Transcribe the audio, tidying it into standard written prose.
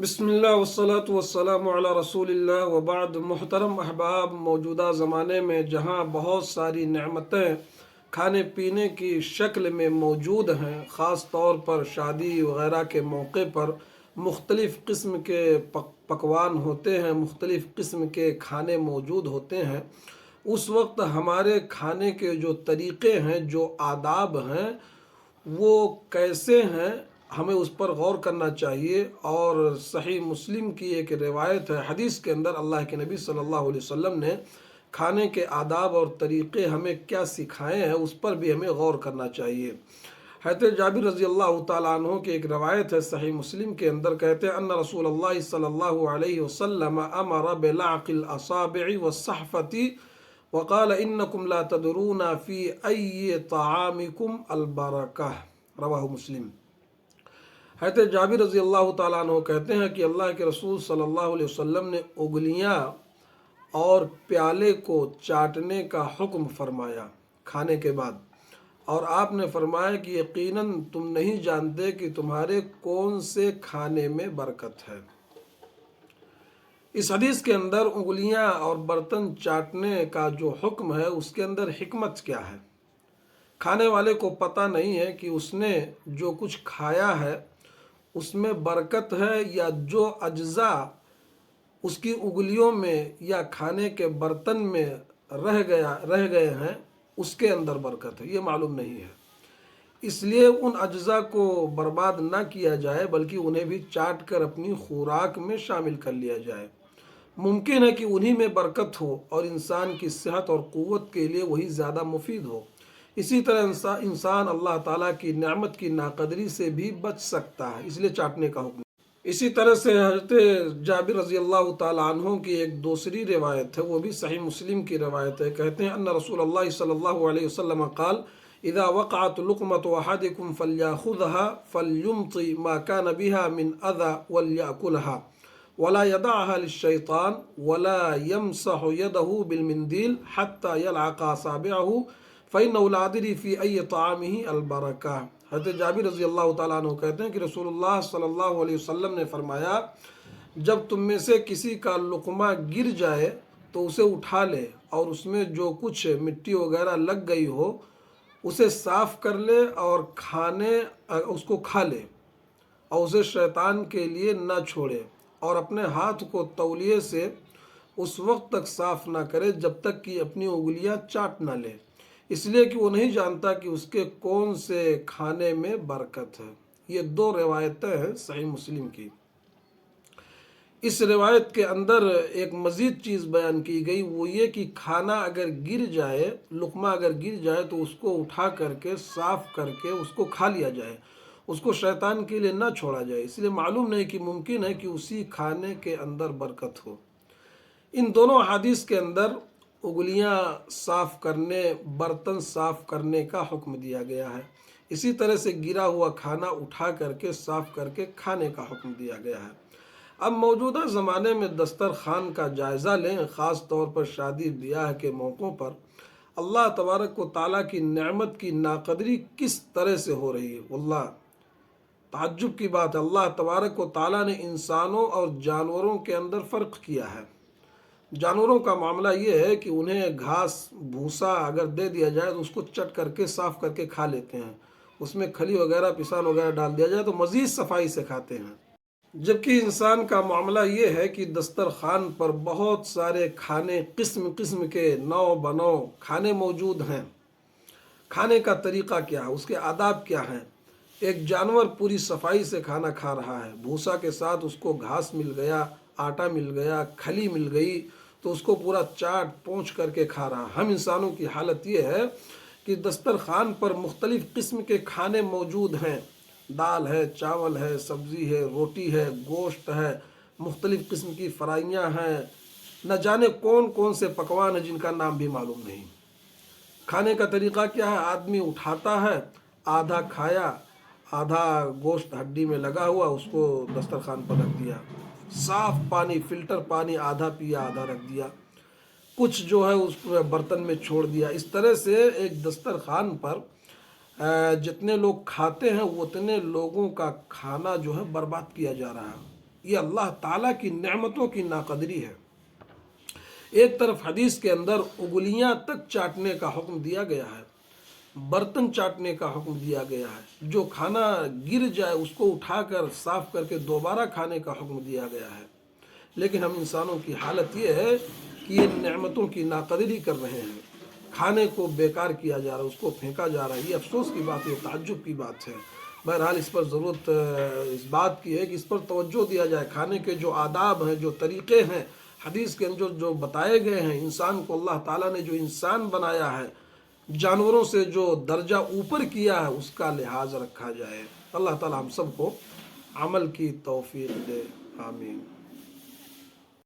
بسم اللہ والصلاة والسلام علی رسول اللہ وبعد۔ محترم احباب، موجودہ زمانے میں جہاں بہت ساری نعمتیں کھانے پینے کی شکل میں موجود ہیں، خاص طور پر شادی وغیرہ کے موقع پر مختلف قسم کے پکوان ہوتے ہیں، مختلف قسم کے کھانے موجود ہوتے ہیں، اس وقت ہمارے کھانے کے جو طریقے ہیں، جو آداب ہیں، وہ کیسے ہیں، ہمیں اس پر غور کرنا چاہیے۔ اور صحیح مسلم کی ایک روایت ہے، حدیث کے اندر اللہ کے نبی صلی اللہ علیہ وسلم نے کھانے کے آداب اور طریقے ہمیں کیا سکھائے ہیں، اس پر بھی ہمیں غور کرنا چاہیے۔ حضرت جابر رضی اللہ تعالیٰ عنہ کی ایک روایت ہے صحیح مسلم کے اندر، کہتے ہیں ان رسول اللہ صلی اللہ علیہ وسلم امر بلعق الاصابع والصحفۃ وقال انکم لا تدرون فی ای طعامکم البرکہ، رواہ مسلم۔ حضرت جابر رضی اللہ تعالیٰ عنہ کہتے ہیں کہ اللہ کے رسول صلی اللہ علیہ وسلم نے انگلیاں اور پیالے کو چاٹنے کا حکم فرمایا کھانے کے بعد، اور آپ نے فرمایا کہ یقیناً تم نہیں جانتے کہ تمہارے کون سے کھانے میں برکت ہے۔ اس حدیث کے اندر انگلیاں اور برتن چاٹنے کا جو حکم ہے، اس کے اندر حکمت کیا ہے؟ کھانے والے کو پتہ نہیں ہے کہ اس نے جو کچھ کھایا ہے اس میں برکت ہے، یا جو اجزاء اس کی انگلیوں میں یا کھانے کے برتن میں رہ گئے ہیں اس کے اندر برکت ہے، یہ معلوم نہیں ہے۔ اس لیے ان اجزاء کو برباد نہ کیا جائے، بلکہ انہیں بھی چاٹ کر اپنی خوراک میں شامل کر لیا جائے۔ ممکن ہے کہ انہی میں برکت ہو اور انسان کی صحت اور قوت کے لیے وہی زیادہ مفید ہو۔ اسی طرح انسان اللہ تعالیٰ کی نعمت کی ناقدری سے بھی بچ سکتا ہے، اس لیے چاٹنے کا حکم۔ اسی طرح سے حضرت جابر رضی اللہ تعالیٰ عنہ کی ایک دوسری روایت ہے، وہ بھی صحیح مسلم کی روایت ہے، کہتے ہیں ان رسول اللہ صلی اللہ علیہ وسلم قال اذا وقعت لقمة احدكم فليأخذها فليمطي ما كان بها من اذى وليأكلها ولا يدعها للشيطان ولا يمسح يده بالمنديل حتى يلعق اصابعه فإنه لا يدري في أي طعامه البركة۔ حضرت جابر رضی اللہ تعالیٰ عنہ کہتے ہیں کہ رسول اللہ صلی اللہ علیہ وسلم نے فرمایا، جب تم میں سے کسی کا لقمہ گر جائے تو اسے اٹھا لے، اور اس میں جو کچھ مٹی وغیرہ لگ گئی ہو اسے صاف کر لے اور اس کو کھا لے، اور اسے شیطان کے لیے نہ چھوڑے، اور اپنے ہاتھ کو تولیے سے اس وقت تک صاف نہ کرے جب تک کہ اپنی انگلیاں چاٹ نہ لے، اس لیے کہ وہ نہیں جانتا کہ اس کے کون سے کھانے میں برکت ہے۔ یہ دو روایتیں ہیں صحیح مسلم کی۔ اس روایت کے اندر ایک مزید چیز بیان کی گئی، وہ یہ کہ کھانا اگر گر جائے، لقمہ اگر گر جائے تو اس کو اٹھا کر کے صاف کر کے اس کو کھا لیا جائے، اس کو شیطان کے لیے نہ چھوڑا جائے، اس لیے معلوم نہیں کہ ممکن ہے کہ اسی کھانے کے اندر برکت ہو۔ ان دونوں احادیث کے اندر انگلیاں صاف کرنے، برتن صاف کرنے کا حکم دیا گیا ہے۔ اسی طرح سے گرا ہوا کھانا اٹھا کر کے صاف کر کے کھانے کا حکم دیا گیا ہے۔ اب موجودہ زمانے میں دسترخوان کا جائزہ لیں، خاص طور پر شادی بیاہ کے موقعوں پر اللہ تبارک و تعالیٰ کی نعمت کی ناقدری کس طرح سے ہو رہی ہے۔ واللہ تعجب کی بات ہے، اللہ تبارک و تعالیٰ نے انسانوں اور جانوروں کے اندر فرق کیا ہے۔ جانوروں کا معاملہ یہ ہے کہ انہیں گھاس بھوسا اگر دے دیا جائے تو اس کو چٹ کر کے صاف کر کے کھا لیتے ہیں، اس میں کھلی وغیرہ پسان وغیرہ ڈال دیا جائے تو مزید صفائی سے کھاتے ہیں۔ جبکہ انسان کا معاملہ یہ ہے کہ دسترخوان پر بہت سارے کھانے، قسم قسم کے نو بنو کھانے موجود ہیں۔ کھانے کا طریقہ کیا ہے، اس کے آداب کیا ہیں؟ ایک جانور پوری صفائی سے کھانا کھا رہا ہے، بھوسا کے ساتھ اس کو گھاس مل گیا، آٹا مل گیا، کھلی مل گئی تو اس کو پورا چاٹ پونچھ کر کے کھا رہا۔ ہم انسانوں کی حالت یہ ہے کہ دسترخوان پر مختلف قسم کے کھانے موجود ہیں، دال ہے، چاول ہے، سبزی ہے، روٹی ہے، گوشت ہے، مختلف قسم کی فرائیاں ہیں، نہ جانے کون کون سے پکوان ہیں جن کا نام بھی معلوم نہیں۔ کھانے کا طریقہ کیا ہے؟ آدمی اٹھاتا ہے، آدھا کھایا، آدھا گوشت ہڈی میں لگا ہوا اس کو دسترخوان پر رکھ دیا، صاف پانی، فلٹر پانی آدھا پیا، آدھا رکھ دیا، کچھ جو ہے اس برتن میں چھوڑ دیا۔ اس طرح سے ایک دسترخوان پر جتنے لوگ کھاتے ہیں اتنے لوگوں کا کھانا جو ہے برباد کیا جا رہا ہے۔ یہ اللہ تعالیٰ کی نعمتوں کی ناقدری ہے۔ ایک طرف حدیث کے اندر انگلیاں تک چاٹنے کا حکم دیا گیا ہے، برتن چاٹنے کا حکم دیا گیا ہے، جو کھانا گر جائے اس کو اٹھا کر صاف کر کے دوبارہ کھانے کا حکم دیا گیا ہے، لیکن ہم انسانوں کی حالت یہ ہے کہ یہ نعمتوں کی ناقدری کر رہے ہیں، کھانے کو بیکار کیا جا رہا ہے، اس کو پھینکا جا رہا ہے۔ یہ افسوس کی بات ہے، یہ تعجب کی بات ہے۔ بہرحال اس پر ضرورت اس بات کی ہے کہ اس پر توجہ دیا جائے۔ کھانے کے جو آداب ہیں، جو طریقے ہیں، حدیث کے اندر جو بتائے گئے ہیں، انسان کو اللہ تعالیٰ نے جو انسان بنایا ہے، جانوروں سے جو درجہ اوپر کیا ہے، اس کا لحاظ رکھا جائے۔ اللہ تعالیٰ ہم سب کو عمل کی توفیق دے، آمین۔